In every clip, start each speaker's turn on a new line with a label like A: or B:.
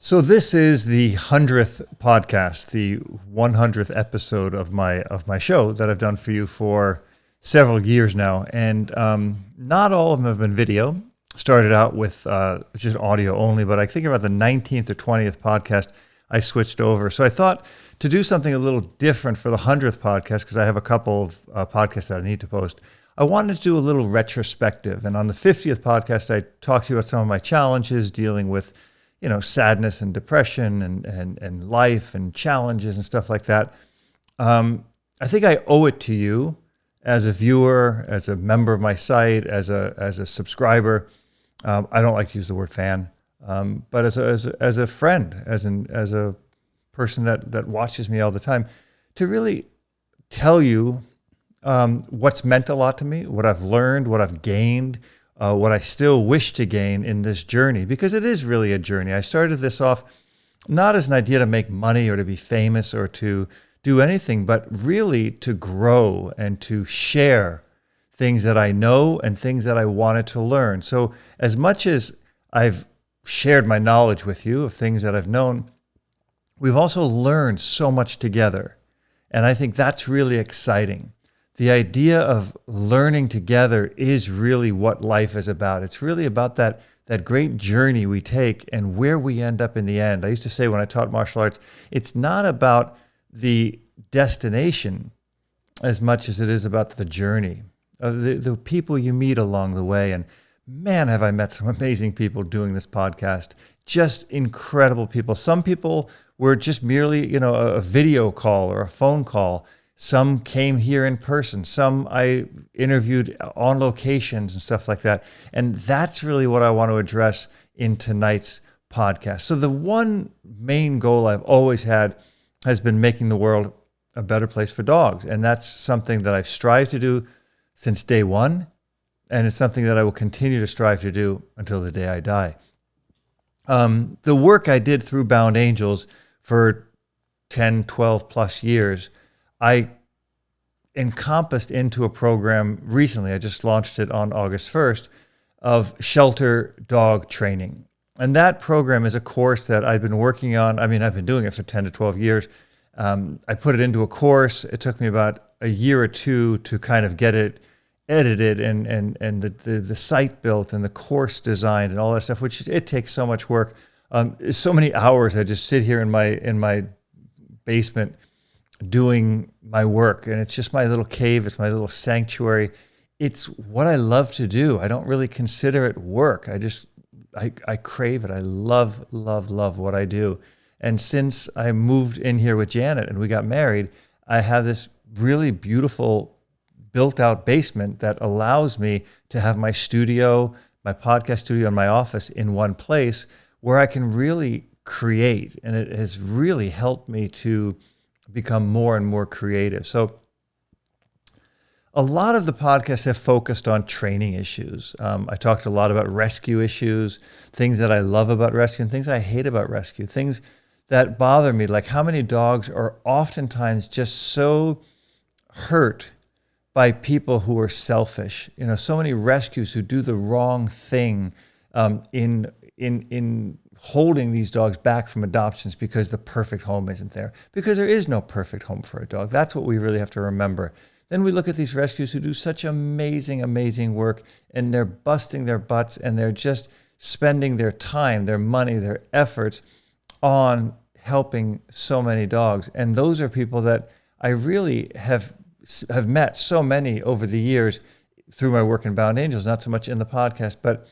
A: So this is the 100th podcast, the 100th episode of my show that I've done for you for several years now, and not all of them have been video. Started out with just audio only, but I think about the 19th or 20th podcast I switched over. So I thought to do something a little different for the 100th podcast, because I have a couple of podcasts that I need to post. I wanted to do a little retrospective, and on the 50th podcast, I talked to you about some of my challenges dealing with sadness and depression and life and challenges and stuff like that. I think I owe it to you as a viewer, as a member of my site, as a subscriber. I don't like to use the word fan, but as a friend, as a person that watches me all the time, to really tell you what's meant a lot to me, what I've learned, what I've gained, what I still wish to gain in this journey, because it is really a journey. I started this off not as an idea to make money or to be famous or to do anything, but really to grow and to share things that I know and things that I wanted to learn. So as much as I've shared my knowledge with you of things that I've known, we've also learned so much together. And I think that's really exciting. The idea of learning together is really what life is about. It's really about that great journey we take and where we end up in the end. I used to say when I taught martial arts, it's not about the destination as much as it is about the journey, the people you meet along the way. And man, have I met some amazing people doing this podcast. Just incredible people. Some people were just merely, a video call or a phone call. Some came here in person. Some I interviewed on locations and stuff like that. And that's really what I want to address in tonight's podcast. So the one main goal I've always had has been making the world a better place for dogs. And that's something that I've strived to do since day one. And it's something that I will continue to strive to do until the day I die. The work I did through Bound Angels for 10, 12 plus years, I encompassed into a program recently. I just launched it on August 1st of shelter dog training. And that program is a course that I've been working on. I mean, I've been doing it for 10 to 12 years. I put it into a course. It took me about a year or two to kind of get it edited and the site built and the course designed and all that stuff, which it takes so much work. So many hours I just sit here in my basement doing my work, and it's just my little cave. It's my little sanctuary. It's what I love to do. I don't really consider it work. I crave it. I love what I do. And since I moved in here with Janet and we got married, I have this really beautiful built out basement that allows me to have my studio, my podcast studio, and my office in one place where I can really create. And it has really helped me to become more and more creative. So a lot of the podcasts have focused on training issues. I talked a lot about rescue issues, things that I love about rescue and things I hate about rescue, things that bother me, like how many dogs are oftentimes just so hurt by people who are selfish. So many rescues who do the wrong thing in holding these dogs back from adoptions because the perfect home isn't there. Because there is no perfect home for a dog. That's what we really have to remember. Then we look at these rescues who do such amazing work, and they're busting their butts, and they're just spending their time, their money, their efforts on helping so many dogs. And those are people that I really have met so many over the years through my work in Bound Angels, not so much in the podcast, but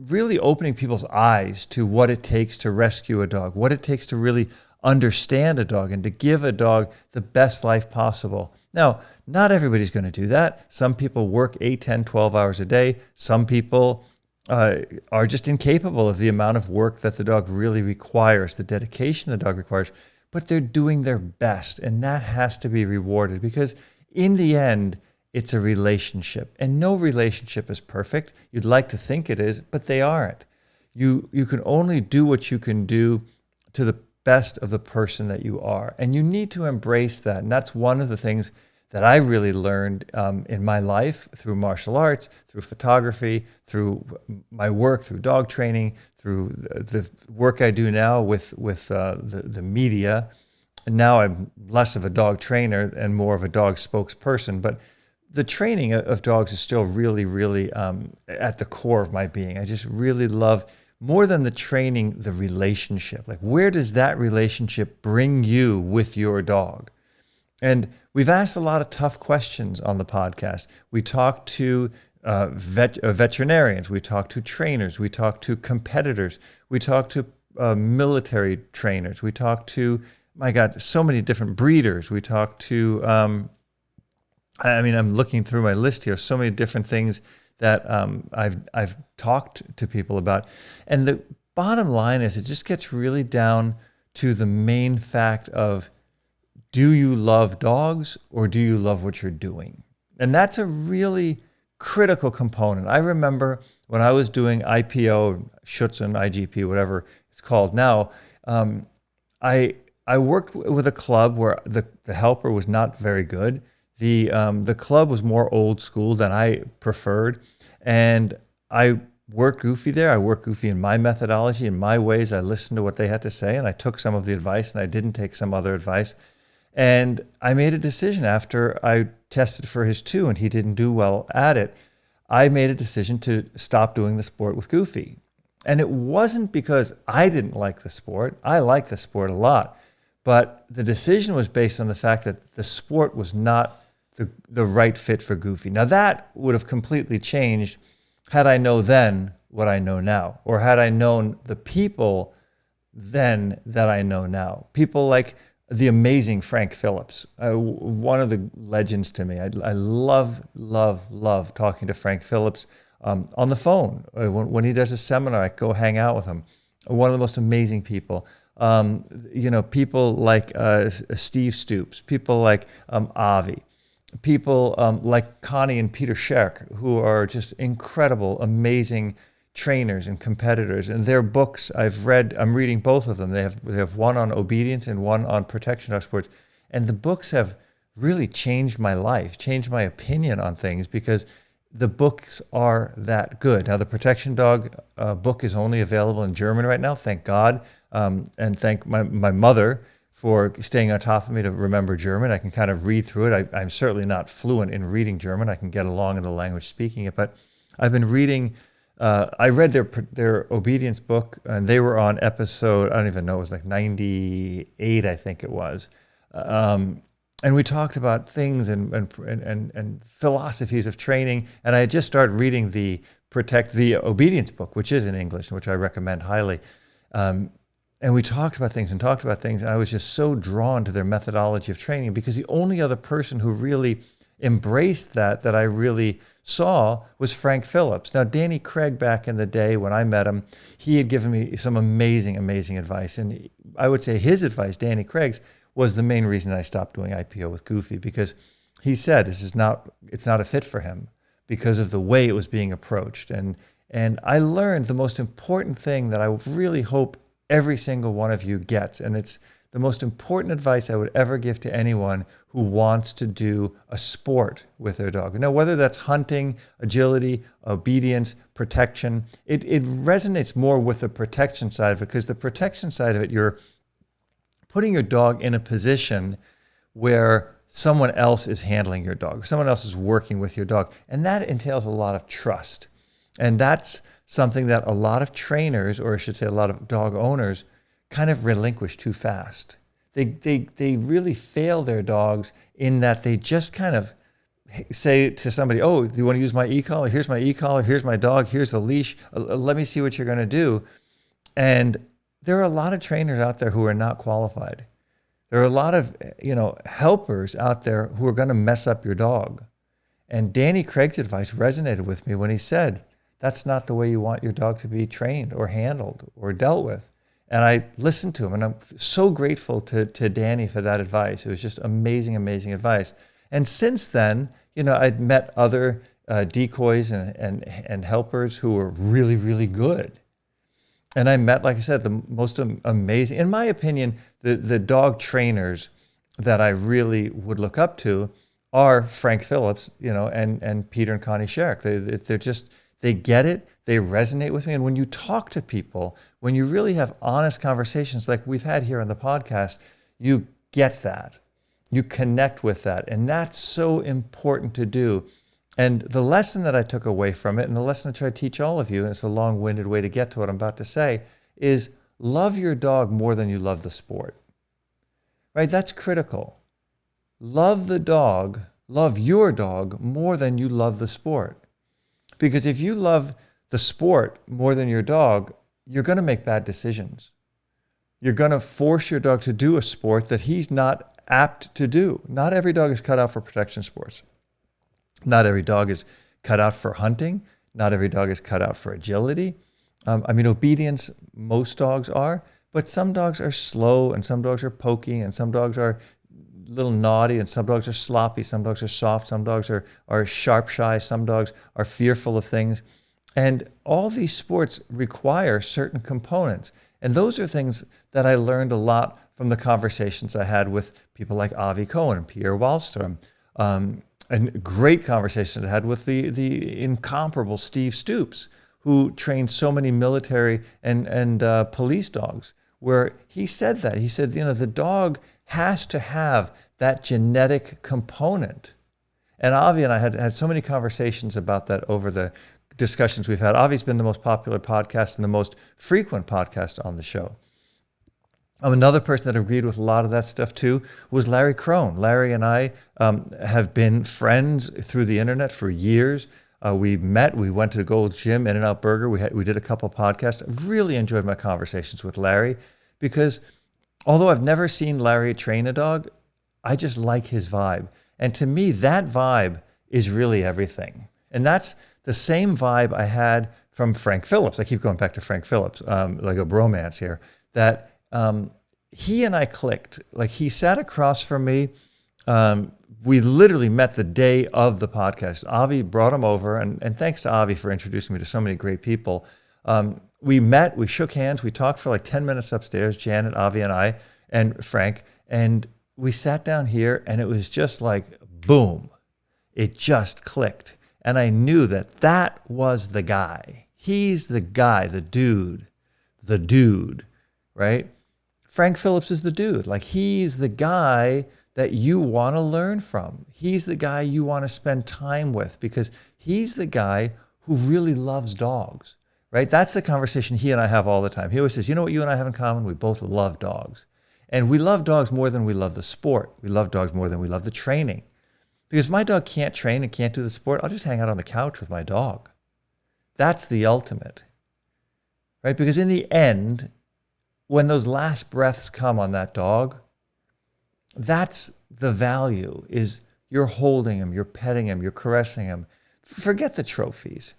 A: really opening people's eyes to what it takes to rescue a dog, what it takes to really understand a dog and to give a dog the best life possible. Now, not everybody's going to do that. Some people work 8, 10, 12 hours a day. Some people are just incapable of the amount of work that the dog really requires, the dedication the dog requires, but they're doing their best, and that has to be rewarded, because in the end, it's a relationship, and no relationship is perfect. You'd like to think it is, but they aren't. You can only do what you can do to the best of the person that you are, and you need to embrace that. And that's one of the things that I really learned in my life through martial arts, through photography, through my work, through dog training, through the work I do now with the media. And now I'm less of a dog trainer and more of a dog spokesperson, but the training of dogs is still really, really at the core of my being. I just really love, more than the training, the relationship. Like, where does that relationship bring you with your dog? And we've asked a lot of tough questions on the podcast. We talk to veterinarians, we talk to trainers, we talk to competitors, we talk to military trainers, we talk to, my God, so many different breeders. We talk to, I'm looking through my list here, so many different things that I've talked to people about. And the bottom line is, it just gets really down to the main fact of, do you love dogs or do you love what you're doing? And that's a really critical component. I remember when I was doing IPO, Schutzen, IGP, whatever it's called now, I worked with a club where the helper was not very good. The club was more old school than I preferred. And I worked Goofy there. I worked Goofy in my methodology, in my ways. I listened to what they had to say, and I took some of the advice, and I didn't take some other advice. And I made a decision after I tested for his 2 and he didn't do well at it. I made a decision to stop doing the sport with Goofy. And it wasn't because I didn't like the sport. I like the sport a lot. But the decision was based on the fact that the sport was not the right fit for Goofy. Now, that would have completely changed had I known then what I know now, or had I known the people then that I know now. People like the amazing Frank Phillips, one of the legends to me. I love talking to Frank Phillips on the phone. When he does a seminar, I go hang out with him. One of the most amazing people. People like Steve Stoops, people like Avi, people like Connie and Peter Scherk, who are just incredible, amazing trainers and competitors. And their books I'm reading both of them. They have one on obedience and one on protection dog sports. And the books have really changed my life, changed my opinion on things, because the books are that good. Now, the protection dog book is only available in German right now, thank God. And thank my mother for staying on top of me to remember German. I can kind of read through it. I'm certainly not fluent in reading German. I can get along in the language speaking it, but I've been reading. I read their obedience book, and they were on episode, I don't even know, it was like 98, I think it was. And we talked about things and philosophies of training. And I had just started reading the obedience book, which is in English, which I recommend highly. And we talked about things. And I was just so drawn to their methodology of training, because the only other person who really embraced that I really saw was Frank Phillips. Now, Danny Craig, back in the day when I met him, he had given me some amazing advice. And I would say his advice, Danny Craig's, was the main reason I stopped doing IPO with Goofy, because he said it's not a fit for him because of the way it was being approached. And I learned the most important thing that I really hope every single one of you gets, and it's the most important advice I would ever give to anyone who wants to do a sport with their dog. Now, whether that's hunting, agility, obedience, protection, it resonates more with the protection side of it, because the protection side of it, you're putting your dog in a position where someone else is handling your dog, someone else is working with your dog, and that entails a lot of trust. And that's something that a lot of trainers, or I should say a lot of dog owners, kind of relinquish too fast. They really fail their dogs in that they just kind of say to somebody, oh, do you want to use my e-collar? Here's my e-collar, here's my dog, here's the leash, let me see what you're going to do. And there are a lot of trainers out there who are not qualified. There are a lot of helpers out there who are going to mess up your dog. And Danny Craig's advice resonated with me when he said, that's not the way you want your dog to be trained or handled or dealt with. And I listened to him, and I'm so grateful to Danny for that advice. It was just amazing advice. And since then, I'd met other decoys and helpers who were really, really good. And I met, like I said, the most amazing, in my opinion, the dog trainers that I really would look up to are Frank Phillips, and Peter and Connie Scherk. They get it. They resonate with me. And when you talk to people, when you really have honest conversations like we've had here on the podcast, you get that. You connect with that. And that's so important to do. And the lesson that I took away from it, and the lesson I try to teach all of you, and it's a long-winded way to get to what I'm about to say, is love your dog more than you love the sport. Right? That's critical. Love the dog, love your dog more than you love the sport. Because if you love the sport more than your dog, you're going to make bad decisions. You're going to force your dog to do a sport that he's not apt to do. Not every dog is cut out for protection sports. Not every dog is cut out for hunting. Not every dog is cut out for agility. Obedience, most dogs are, but some dogs are slow and some dogs are pokey and some dogs are a little naughty and some dogs are sloppy, some dogs are soft, some dogs are sharp shy, some dogs are fearful of things. And all these sports require certain components. And those are things that I learned a lot from the conversations I had with people like Avi Cohen and Pierre Wahlström. And great conversations I had with the incomparable Steve Stoops, who trained so many military and police dogs, where he said that. He said, the dog has to have that genetic component. And Avi and I had so many conversations about that over the discussions we've had. Avi's been the most popular podcast and the most frequent podcast on the show. Another person that agreed with a lot of that stuff too was Larry Krohn. Larry and I have been friends through the internet for years. We met, we went to the Gold's Gym, In-N-Out Burger. We did a couple podcasts. I really enjoyed my conversations with Larry because although I've never seen Larry train a dog, I just like his vibe. And to me, that vibe is really everything. And that's the same vibe I had from Frank Phillips. I keep going back to Frank Phillips, like a bromance here, that he and I clicked. Like he sat across from me. We literally met the day of the podcast. Avi brought him over, and thanks to Avi for introducing me to so many great people. We met, we shook hands, we talked for like 10 minutes upstairs, Janet, Avi, and I, and Frank, and we sat down here, and it was just like, boom, it just clicked. And I knew that was the guy. He's the guy, the dude, right? Frank Phillips is the dude. Like he's the guy that you want to learn from. He's the guy you want to spend time with because he's the guy who really loves dogs, right? That's the conversation he and I have all the time. He always says, you know what you and I have in common? We both love dogs. And we love dogs more than we love the sport. We love dogs more than we love the training. Because if my dog can't train and can't do the sport, I'll just hang out on the couch with my dog. That's the ultimate, right? Because in the end, when those last breaths come on that dog, that's the value, is you're holding him, you're petting him, you're caressing him. Forget the trophies,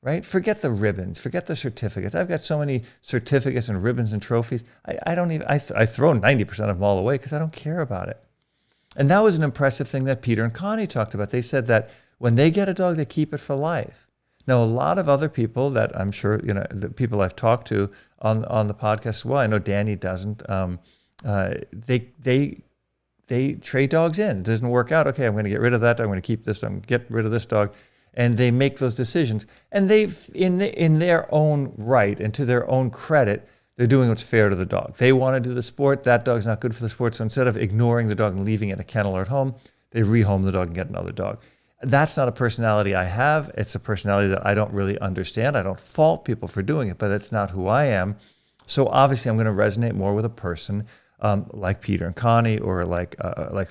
A: right? Forget the ribbons, forget the certificates. I've got so many certificates and ribbons and trophies. I throw 90% of them all away because I don't care about it. And that was an impressive thing that Peter and Connie talked about. They said that when they get a dog, they keep it for life. Now, a lot of other people that I'm sure, the people I've talked to on the podcast as well, I know Danny doesn't, they trade dogs in. It doesn't work out. Okay, I'm going to get rid of that. I'm going to keep this. I'm going to get rid of this dog. And they make those decisions. And they've, in their own right and to their own credit, they're doing what's fair to the dog. They want to do the sport. That dog's not good for the sport. So instead of ignoring the dog and leaving it in a kennel or at home, they rehome the dog and get another dog. That's not a personality I have. It's a personality that I don't really understand. I don't fault people for doing it, but that's not who I am. So obviously I'm going to resonate more with a person like Peter and Connie or like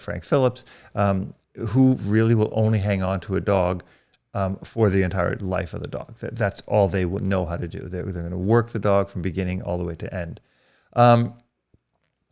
A: Frank Phillips, who really will only hang on to a dog for the entire life of the dog. That's all they would know how to do. They're going to work the dog from beginning all the way to end. I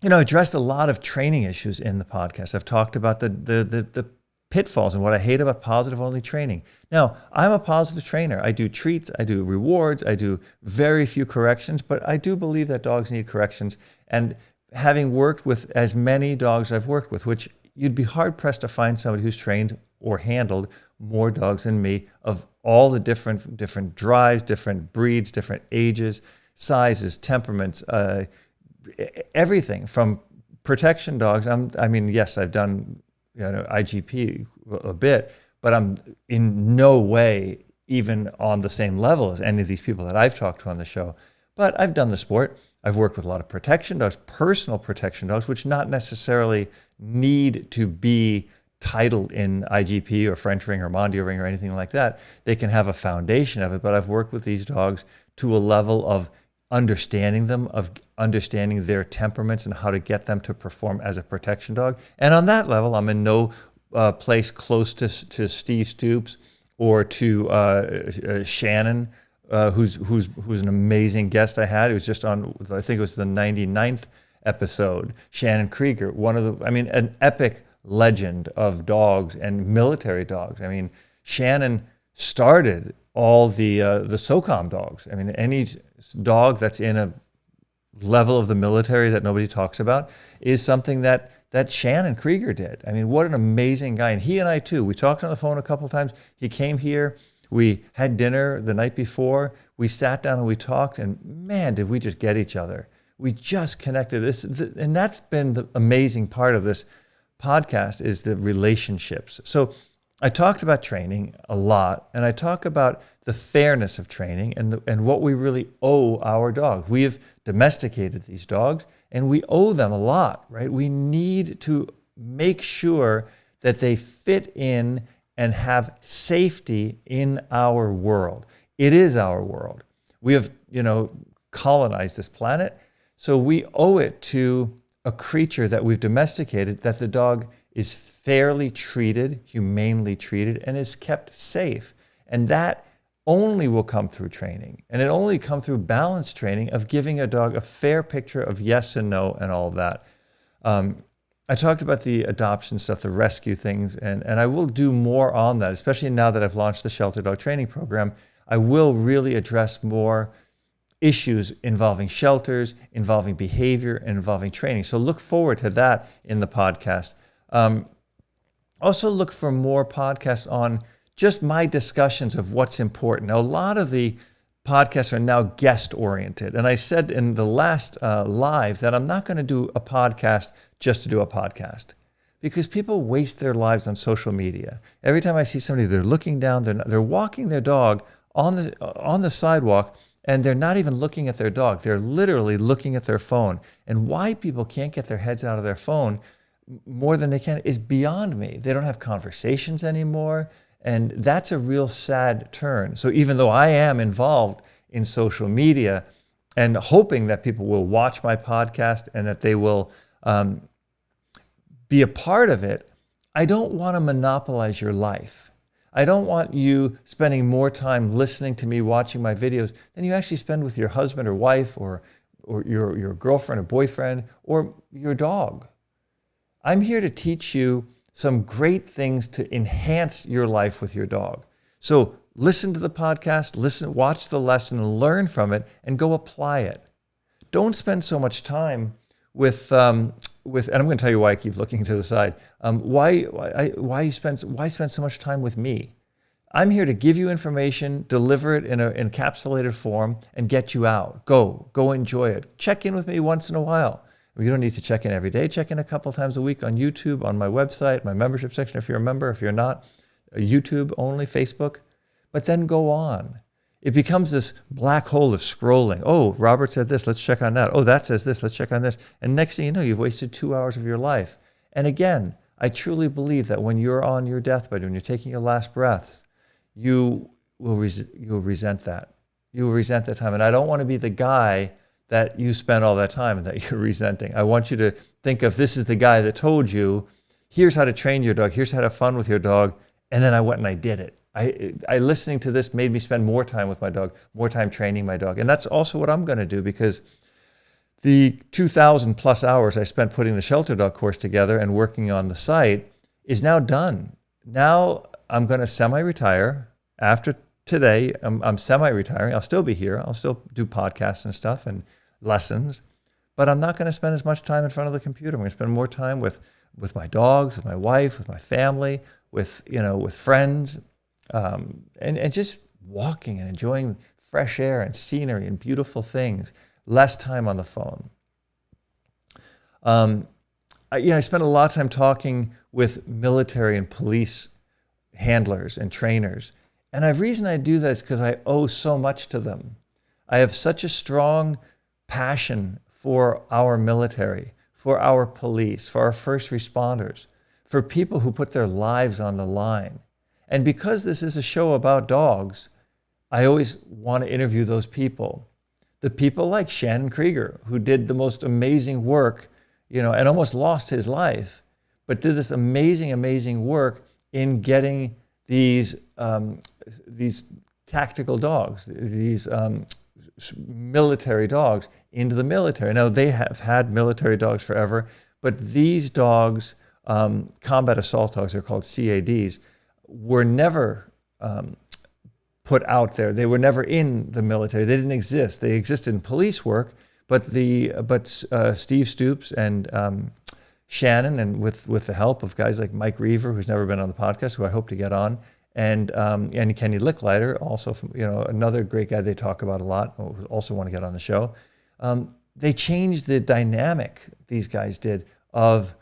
A: addressed a lot of training issues in the podcast. I've talked about the pitfalls and what I hate about positive only training. Now, I'm a positive trainer. I do treats, I do rewards, I do very few corrections, but I do believe that dogs need corrections. And having worked with as many dogs I've worked with, which you'd be hard pressed to find somebody who's trained or handled more dogs than me, of all the different drives, different breeds, different ages, sizes, temperaments, everything from protection dogs. Yes, I've done IGP a bit, but I'm in no way even on the same level as any of these people that I've talked to on the show. But I've done the sport. I've worked with a lot of protection dogs, personal protection dogs, which not necessarily need to be titled in IGP or French ring or Mondio ring or anything like that. They can have a foundation of it, but I've worked with these dogs to a level of understanding them, of understanding their temperaments and how to get them to perform as a protection dog. And on that level, I'm in no place close to Steve Stoops or to Shannon, who's an amazing guest I had. It was just on, I think it was the 99th episode. Shannon Krieger, an epic legend of dogs and military dogs. I mean, Shannon started all the SOCOM dogs. I mean, any dog that's in a level of the military that nobody talks about is something that Shannon Krieger did. I mean, what an amazing guy. And he and I too, we talked on the phone a couple of times. He came here, we had dinner the night before, we sat down and we talked, and man, did we just get each other. We just connected. And that's been the amazing part of this podcast, is the relationships. So I talked about training a lot, and I talk about the fairness of training and what we really owe our dogs. We have domesticated these dogs, and we owe them a lot, right? We need to make sure that they fit in and have safety in our world. It is our world. We have, colonized this planet, so we owe it to a creature that we've domesticated, that the dog is fairly treated, humanely treated, and is kept safe. And that only will come through training. And it only come through balanced training of giving a dog a fair picture of yes and no and all of that. I talked about the adoption stuff, the rescue things, and I will do more on that, especially now that I've launched the Shelter Dog Training Program. I will really address more issues involving shelters, involving behavior, and involving training. So look forward to that in the podcast. Also look for more podcasts on just my discussions of what's important. Now, a lot of the podcasts are now guest-oriented. And I said in the last live that I'm not going to do a podcast just to do a podcast, because people waste their lives on social media. Every time I see somebody, they're looking down, they're walking their dog on the sidewalk, and they're not even looking at their dog. They're literally looking at their phone. And why people can't get their heads out of their phone more than they can is beyond me. They don't have conversations anymore. And that's a real sad turn. So even though I am involved in social media and hoping that people will watch my podcast and that they will be a part of it, I don't want to monopolize your life. I don't want you spending more time listening to me, watching my videos, than you actually spend with your husband or wife or your girlfriend or boyfriend or your dog. I'm here to teach you some great things to enhance your life with your dog. So listen to the podcast, watch the lesson, learn from it, and go apply it. Don't spend so much time with and I'm going to tell you why I keep looking to the side. Why spend so much time with me? I'm here to give you information, deliver it in an encapsulated form, and get you out. Go enjoy it. Check in with me once in a while. You don't need to check in every day. Check in a couple times a week on YouTube, on my website, my membership section if you're a member. If you're not, YouTube only, Facebook. But then go on. It becomes this black hole of scrolling. Oh, Robert said this, let's check on that. Oh, that says this, let's check on this. And next thing you know, you've wasted 2 hours of your life. And again, I truly believe that when you're on your deathbed, when you're taking your last breaths, you'll resent that. You will resent that time. And I don't want to be the guy that you spent all that time and that you're resenting. I want you to think of this as the guy that told you, here's how to train your dog, here's how to have fun with your dog, and then I went and I did it. I listening to this made me spend more time with my dog, more time training my dog. And that's also what I'm going to do, because the 2,000 plus hours I spent putting the Shelter Dog course together and working on the site is now done. Now I'm going to semi-retire. After today, I'm semi-retiring. I'll still be here. I'll still do podcasts and stuff and lessons, but I'm not going to spend as much time in front of the computer. I'm going to spend more time with my dogs, with my wife, with my family, with friends. And just walking and enjoying fresh air and scenery and beautiful things, less time on the phone. I spent a lot of time talking with military and police handlers and trainers. And the reason I do that is because I owe so much to them. I have such a strong passion for our military, for our police, for our first responders, for people who put their lives on the line. And because this is a show about dogs, I always want to interview those people. The people like Shannon Krieger, who did the most amazing work, and almost lost his life, but did this amazing, amazing work in getting these tactical dogs, these military dogs into the military. Now, they have had military dogs forever, but these dogs, combat assault dogs, are called CADs, were never put out there. They were never in the military. They didn't exist. They existed in police work, but Steve Stoops and Shannon, and with the help of guys like Mike Reaver, who's never been on the podcast, who I hope to get on, and Kenny Licklider, also from, another great guy they talk about a lot, who also want to get on the show. They changed the dynamic, these guys did, of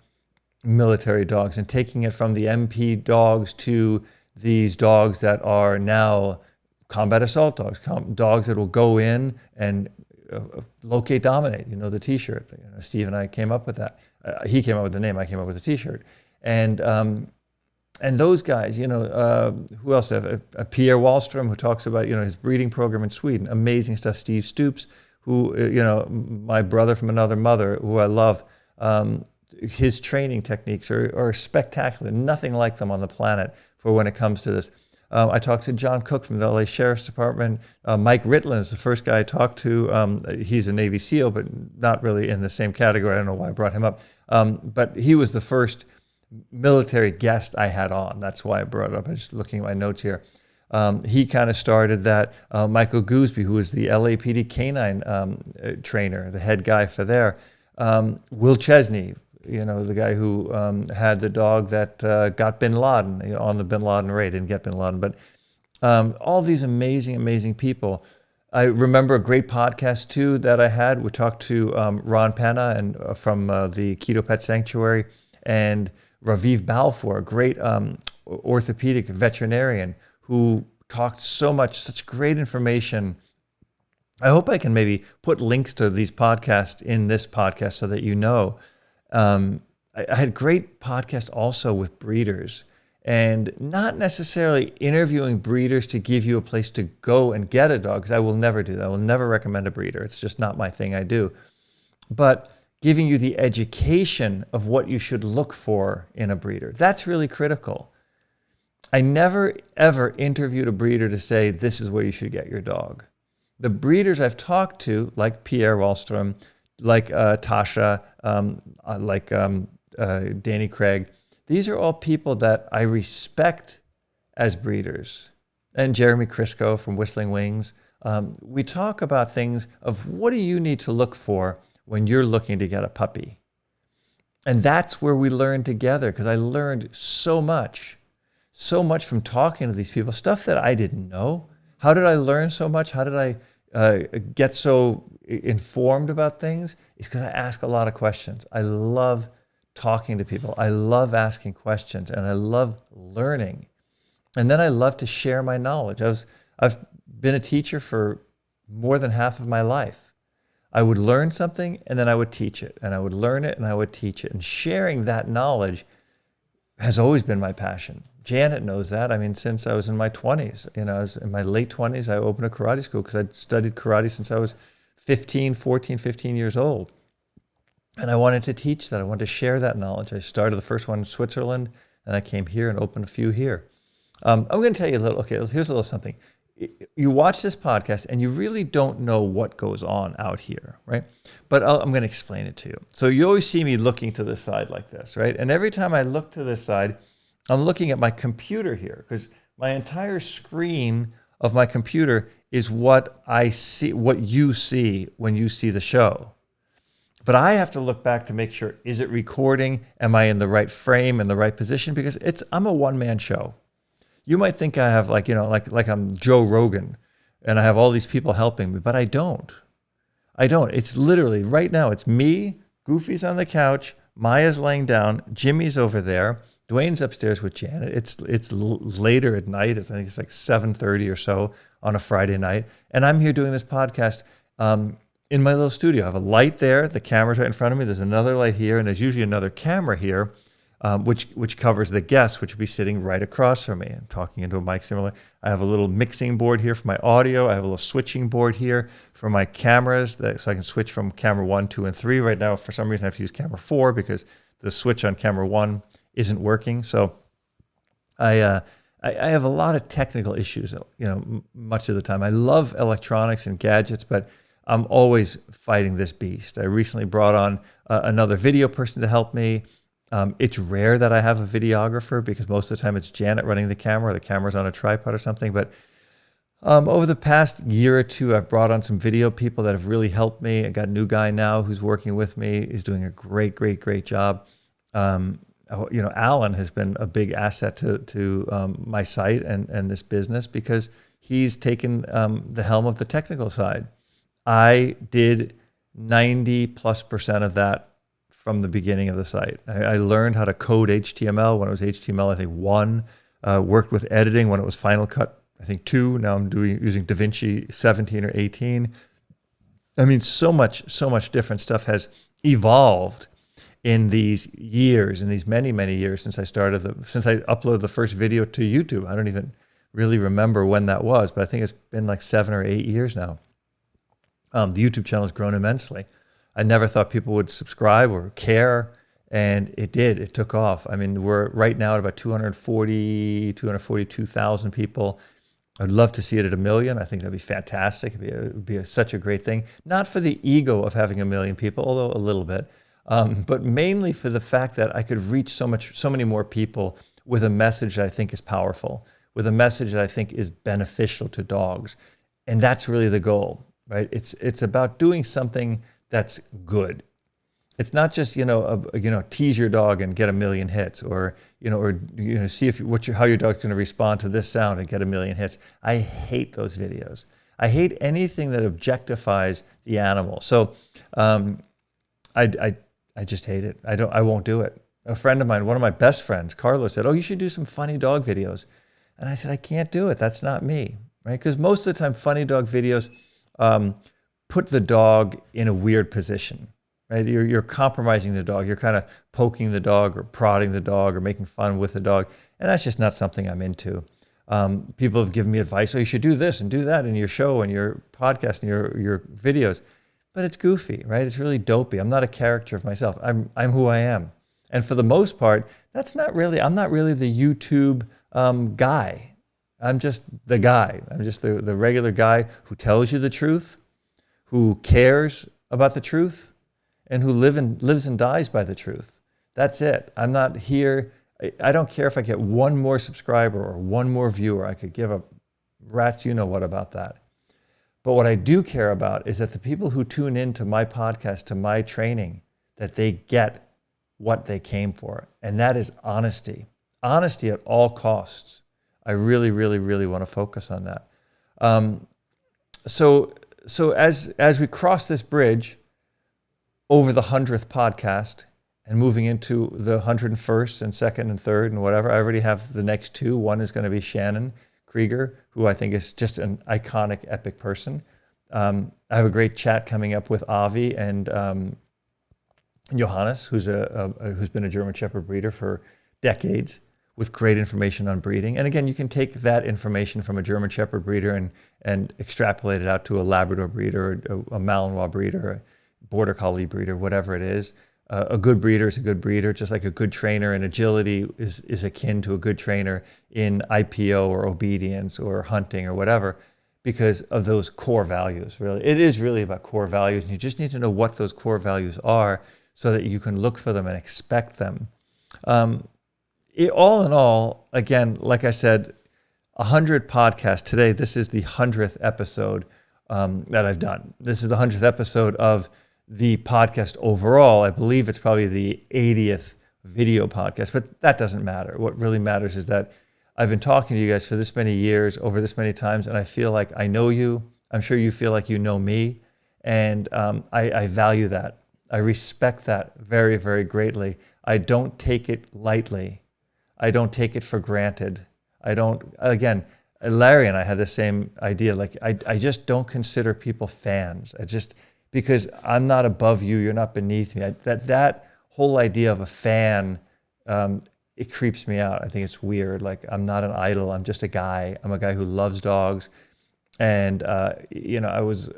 A: military dogs, and taking it from the MP dogs to these dogs that are now combat assault dogs, dogs that will go in and locate, dominate. The T-shirt. Steve and I came up with that. He came up with the name. I came up with the T-shirt. And those guys, who else? Pierre Wahlström, who talks about his breeding program in Sweden. Amazing stuff. Steve Stoops, who my brother from another mother, who I love. His training techniques are spectacular. Nothing like them on the planet for when it comes to this. I talked to John Cook from the LA Sheriff's Department. Mike Ritland is the first guy I talked to. He's a Navy SEAL, but not really in the same category. I don't know why I brought him up. But he was the first military guest I had on. That's why I brought it up. I'm just looking at my notes here. He kind of started that. Michael Goosby, who was the LAPD canine trainer, the head guy for there. Will Chesney, the guy who had the dog that got bin Laden on the bin Laden raid. Didn't get bin Laden, but all these amazing, amazing people. I remember a great podcast too that I had. We talked to Ron Penna and from the Keto Pet Sanctuary, and Raviv Balfour, a great orthopedic veterinarian who talked such great information. I hope I can maybe put links to these podcasts in this podcast so that I had great podcasts also with breeders, and not necessarily interviewing breeders to give you a place to go and get a dog, because I will never do that. I will never recommend a breeder. It's just not my thing I do. But giving you the education of what you should look for in a breeder. That's really critical. I never, ever interviewed a breeder to say, this is where you should get your dog. The breeders I've talked to, like Pierre Wahlström, like Tasha, like Danny Craig, these are all people that I respect as breeders. And Jeremy Criscoe from Whistling Wings. We talk about things of what do you need to look for when you're looking to get a puppy. And that's where we learn together, because I learned so much from talking to these people, stuff that I didn't know. How did I learn so much? How did I get so informed about things? It's because I ask a lot of questions. I love talking to people. I love asking questions, and I love learning. And then I love to share my knowledge. I've been a teacher for more than half of my life. I would learn something, and then I would teach it, and I would learn it, and I would teach it. And sharing that knowledge has always been my passion. Janet knows that. I mean, since I was in my 20s, I was in my late 20s, I opened a karate school because I'd studied karate since I was 15 years old. And I wanted to teach that. I wanted to share that knowledge. I started the first one in Switzerland, and I came here and opened a few here. I'm going to tell you a little, here's a little something. You watch this podcast and you really don't know what goes on out here, right? But I'm going to explain it to you. So you always see me looking to the side like this, right? And every time I look to this side, I'm looking at my computer here, because my entire screen of my computer is what I see, what you see when you see the show. But I have to look back to make sure, is it recording? Am I in the right frame, in the right position? Because I'm a one-man show. You might think I have like I'm Joe Rogan and I have all these people helping me, but I don't. It's literally right now, it's me, Goofy's on the couch, Maya's laying down, Jimmy's over there, Dwayne's upstairs with Janet. It's later at night. I think it's like 7:30 or so on a Friday night. And I'm here doing this podcast in my little studio. I have a light there. The camera's right in front of me. There's another light here. And there's usually another camera here, which covers the guest, which would be sitting right across from me. I'm talking into a mic similar. I have a little mixing board here for my audio. I have a little switching board here for my cameras, so I can switch from camera 1, 2, and 3. Right now, for some reason, I have to use camera 4 because the switch on camera 1 isn't working. So I have a lot of technical issues, much of the time. I love electronics and gadgets, but I'm always fighting this beast. I recently brought on another video person to help me. It's rare that I have a videographer because most of the time it's Janet running the camera. The camera's on a tripod or something. But over the past year or two, I've brought on some video people that have really helped me. I got a new guy now who's working with me. He's doing a great job. Alan has been a big asset to my site and this business because he's taken the helm of the technical side. I did 90+% of that from the beginning of the site. I learned how to code HTML when it was HTML, I think 1. Worked with editing when it was Final Cut, I think 2. Now I'm using DaVinci 17 or 18. I mean, so much different stuff has evolved in these years, in these many years since I uploaded the first video to YouTube. I don't even really remember when that was, but I think it's been like 7 or 8 years now. The YouTube channel has grown immensely. I never thought people would subscribe or care, and it did. It took off. I mean, we're right now at about 242,000 people. I'd love to see it at 1 million. I think that'd be fantastic. It'd be such a great thing. Not for the ego of having 1 million people, although a little bit, but mainly for the fact that I could reach so many more people with a message that I think is powerful, with a message that I think is beneficial to dogs. And that's really the goal, right? It's about doing something that's good. It's not just tease your dog and get 1 million hits, or see how your dog's going to respond to this sound and get 1 million hits. I hate those videos. I hate anything that objectifies the animal. So I just hate it. I won't do it. A friend of mine, one of my best friends, Carlos, said, "Oh, you should do some funny dog videos," and I said, "I can't do it. That's not me." Right? Because most of the time, funny dog videos put the dog in a weird position, right? You're compromising the dog. You're kind of poking the dog or prodding the dog or making fun with the dog. And that's just not something I'm into. People have given me advice, "Oh, you should do this and do that in your show and your podcast and your videos." But it's goofy, right? It's really dopey. I'm not a character of myself. I'm who I am. And for the most part, I'm not really the YouTube guy. I'm just the guy. I'm just the regular guy who tells you the truth, who cares about the truth, and who lives and dies by the truth. That's it. I'm not here. I don't care if I get one more subscriber or one more viewer. I could give a rat's you-know-what about that. But what I do care about is that the people who tune into my podcast, to my training, that they get what they came for. And that is honesty. Honesty at all costs. I really want to focus on that. So as we cross this bridge over the 100th podcast and moving into the 101st and 2nd and 3rd and whatever, I already have the next 2. One is going to be Shannon Krieger, who I think is just an iconic, epic person. I have a great chat coming up with Avi and Johannes, who's been a German Shepherd breeder for decades, with great information on breeding. And again, you can take that information from a German Shepherd breeder and extrapolate it out to a Labrador breeder, or a Malinois breeder, a Border Collie breeder, whatever it is. A good breeder is a good breeder, just like a good trainer in agility is akin to a good trainer in IPO or obedience or hunting or whatever, because of those core values, really. It is really about core values, and you just need to know what those core values are so that you can look for them and expect them. All in all, again, like I said, 100 podcasts. Today, this is the 100th episode that I've done. This is the 100th episode of the podcast overall. I believe it's probably the 80th video podcast, but that doesn't matter. What really matters is that I've been talking to you guys for this many years, over this many times, and I feel like I know you. I'm sure you feel like you know me, and I value that. I respect that very, very greatly. I don't take it lightly. I don't take it for granted. I don't, again, Larry and I had the same idea. Like, I just don't consider people fans. Because I'm not above you, you're not beneath me. That whole idea of a fan, it creeps me out. I think it's weird. Like, I'm not an idol. I'm just a guy. I'm a guy who loves dogs. And, I was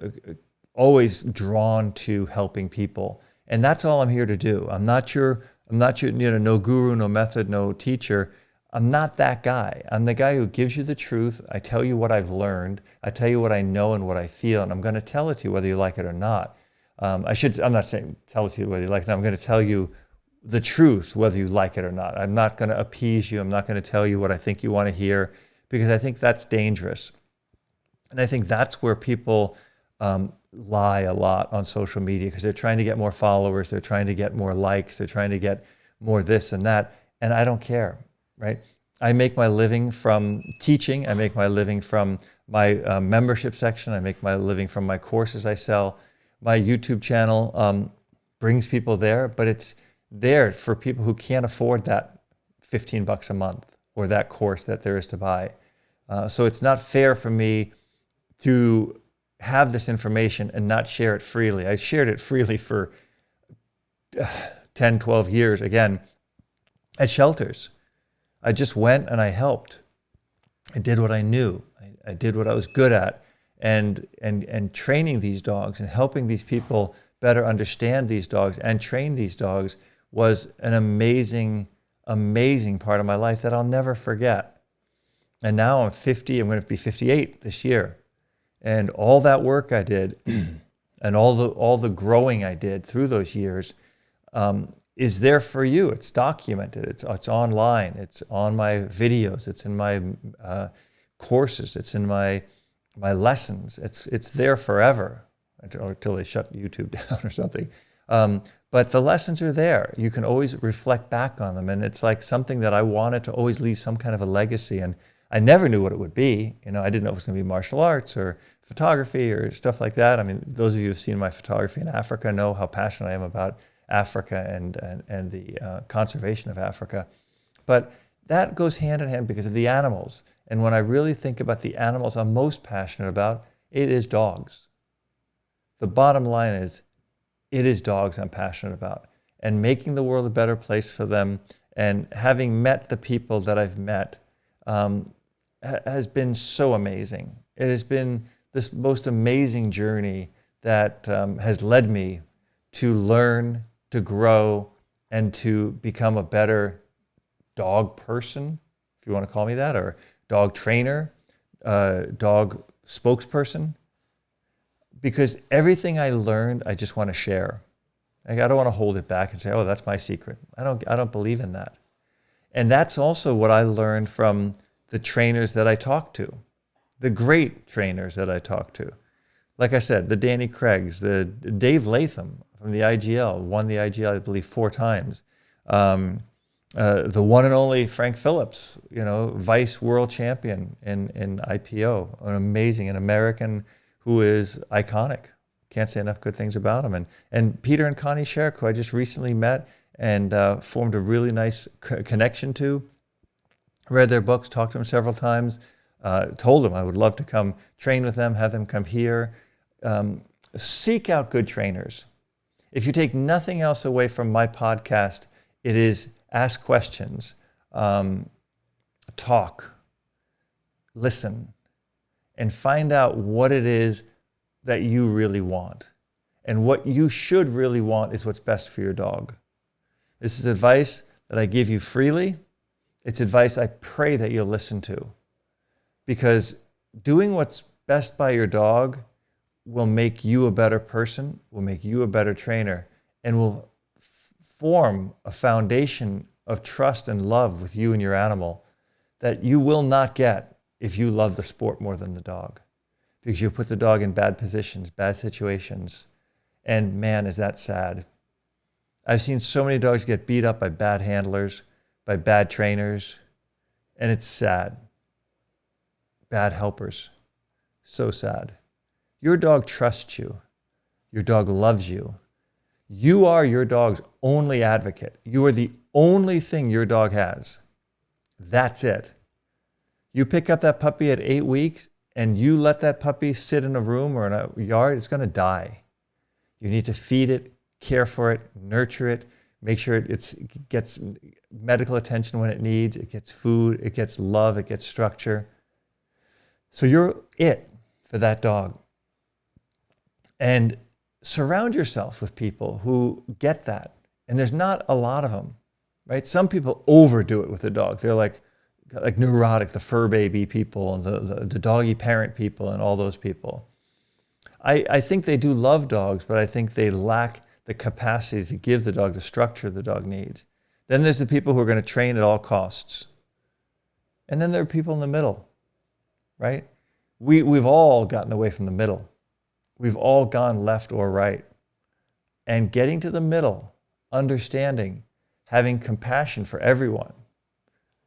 A: always drawn to helping people. And that's all I'm here to do. I'm not your, no guru, no method, no teacher. I'm not that guy. I'm the guy who gives you the truth. I tell you what I've learned. I tell you what I know and what I feel, and I'm going to tell it to you whether you like it or not. I'm not saying tell it to you whether you like it or not. I'm going to tell you the truth whether you like it or not. I'm not going to appease you. I'm not going to tell you what I think you want to hear, because I think that's dangerous. And I think that's where people lie a lot on social media, because they're trying to get more followers. They're trying to get more likes. They're trying to get more this and that. And I don't care. Right? I make my living from teaching. I make my living from my membership section. I make my living from my courses I sell. My YouTube channel brings people there, but it's there for people who can't afford that $15 a month or that course that there is to buy. So it's not fair for me to have this information and not share it freely. I shared it freely for 10, 12 years, again, at shelters. I just went and I helped. I did what I knew. I did what I was good at. And training these dogs and helping these people better understand these dogs and train these dogs was an amazing, amazing part of my life that I'll never forget. And now I'm 50, I'm going to be 58 this year. And all that work I did and all the growing I did through those years is there for you. It's documented. It's online. It's on my videos. It's in my courses. It's in my lessons. It's there forever, until they shut YouTube down or something. But the lessons are there. You can always reflect back on them, and it's like something that I wanted to always leave some kind of a legacy. And I never knew what it would be. I didn't know if it was going to be martial arts or photography or stuff like that. I mean, those of you who've seen my photography in Africa know how passionate I am about Africa and the conservation of Africa. But that goes hand in hand because of the animals. And when I really think about the animals I'm most passionate about, it is dogs. The bottom line is, it is dogs I'm passionate about. And making the world a better place for them, and having met the people that I've met has been so amazing. It has been this most amazing journey that has led me to learn, to grow, and to become a better dog person, if you want to call me that, or dog trainer, dog spokesperson. Because everything I learned, I just want to share. I don't want to hold it back and say, oh, that's my secret. I don't believe in that. And that's also what I learned from the trainers that I talked to, the great trainers that I talked to. Like I said, the Danny Craigs, the Dave Latham from the IGL, won the IGL, I believe, 4 times. The one and only Frank Phillips, vice world champion in IPO, an American who is iconic. Can't say enough good things about him. And Peter and Connie Scherk, who I just recently met and formed a really nice connection to. Read their books, talked to them several times, told them I would love to come train with them, have them come here. Seek out good trainers. If you take nothing else away from my podcast, it is ask questions, talk, listen, and find out what it is that you really want. And what you should really want is what's best for your dog. This is advice that I give you freely. It's advice I pray that you'll listen to. Because doing what's best by your dog will make you a better person, will make you a better trainer, and will form a foundation of trust and love with you and your animal that you will not get if you love the sport more than the dog. Because you put the dog in bad positions, bad situations, and man, is that sad. I've seen so many dogs get beat up by bad handlers, by bad trainers, and it's sad. Bad helpers. So sad. Your dog trusts you. Your dog loves you. You are your dog's only advocate. You are the only thing your dog has. That's it. You pick up that puppy at 8 weeks and you let that puppy sit in a room or in a yard, it's going to die. You need to feed it, care for it, nurture it, make sure it gets medical attention when it needs, it gets food, it gets love, it gets structure. So you're it for that dog. And surround yourself with people who get that. And there's not a lot of them, right? Some people overdo it with the dog. They're like neurotic, the fur baby people and the doggy parent people and all those people. I think they do love dogs, but I think they lack the capacity to give the dog the structure the dog needs. Then there's the people who are going to train at all costs. And then there are people in the middle, right? We've all gotten away from the middle. We've all gone left or right. And getting to the middle, understanding, having compassion for everyone.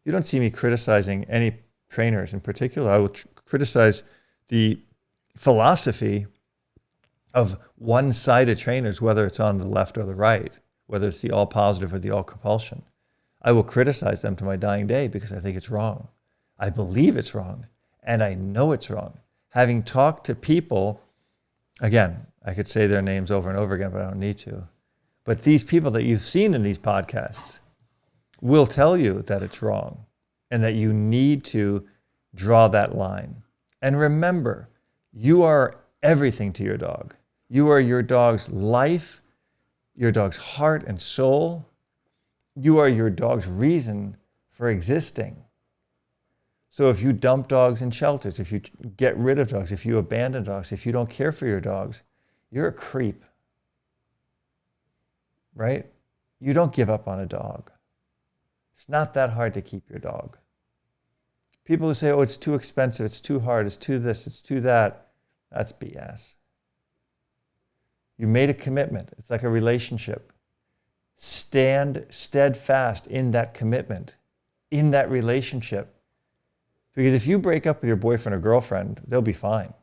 A: You don't see me criticizing any trainers in particular. I will criticize the philosophy of one-sided trainers, whether it's on the left or the right, whether it's the all positive or the all compulsion. I will criticize them to my dying day because I think it's wrong. I believe it's wrong, and I know it's wrong. Having talked to people, again, I could say their names over and over again, but I don't need to. But these people that you've seen in these podcasts will tell you that it's wrong and that you need to draw that line. And remember, you are everything to your dog. You are your dog's life, your dog's heart and soul. You are your dog's reason for existing. So if you dump dogs in shelters, if you get rid of dogs, if you abandon dogs, if you don't care for your dogs, you're a creep, right? You don't give up on a dog. It's not that hard to keep your dog. People who say, oh, it's too expensive, it's too hard, it's too this, it's too that, that's BS. You made a commitment. It's like a relationship. Stand steadfast in that commitment, in that relationship. Because if you break up with your boyfriend or girlfriend, they'll be fine.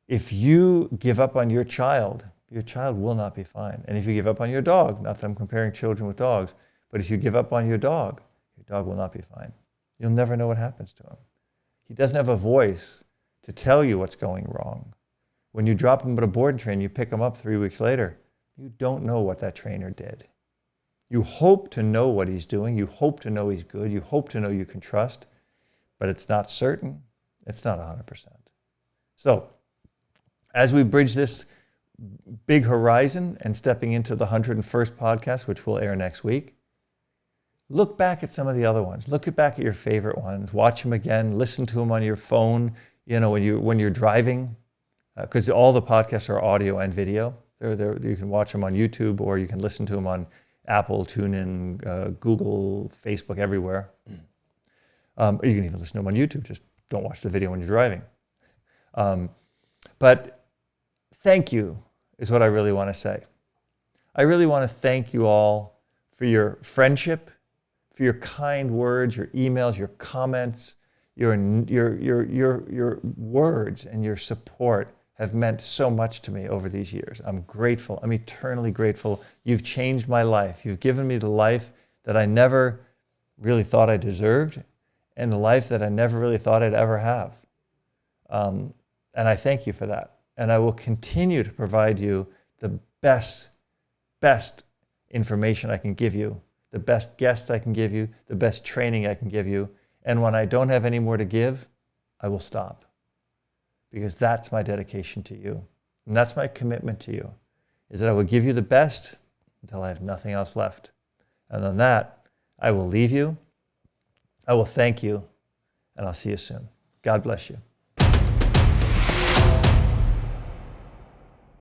A: If you give up on your child will not be fine. And if you give up on your dog, not that I'm comparing children with dogs, but if you give up on your dog will not be fine. You'll never know what happens to him. He doesn't have a voice to tell you what's going wrong. When you drop him at a board train, you pick him up 3 weeks later, you don't know what that trainer did. You hope to know what he's doing. You hope to know he's good. You hope to know you can trust, but it's not certain. It's not 100%. So as we bridge this big horizon and stepping into the 101st podcast, which will air next week, look back at some of the other ones. Look back at your favorite ones. Watch them again. Listen to them on your phone, when you're driving, because all the podcasts are audio and video. You can watch them on YouTube, or you can listen to them on Apple, TuneIn, Google, Facebook, everywhere. Or you can even listen to them on YouTube. Just don't watch the video when you're driving. But thank you is what I really want to say. I really want to thank you all for your friendship, for your kind words, your emails, your comments, your words and your support have meant so much to me over these years. I'm grateful. I'm eternally grateful. You've changed my life. You've given me the life that I never really thought I deserved, and the life that I never really thought I'd ever have. And I thank you for that. And I will continue to provide you the best information I can give you, the best guests I can give you, the best training I can give you. And when I don't have any more to give, I will stop. Because that's my dedication to you. And that's my commitment to you, is that I will give you the best until I have nothing else left. And on that, I will leave you. I will thank you, and I'll see you soon. God bless you.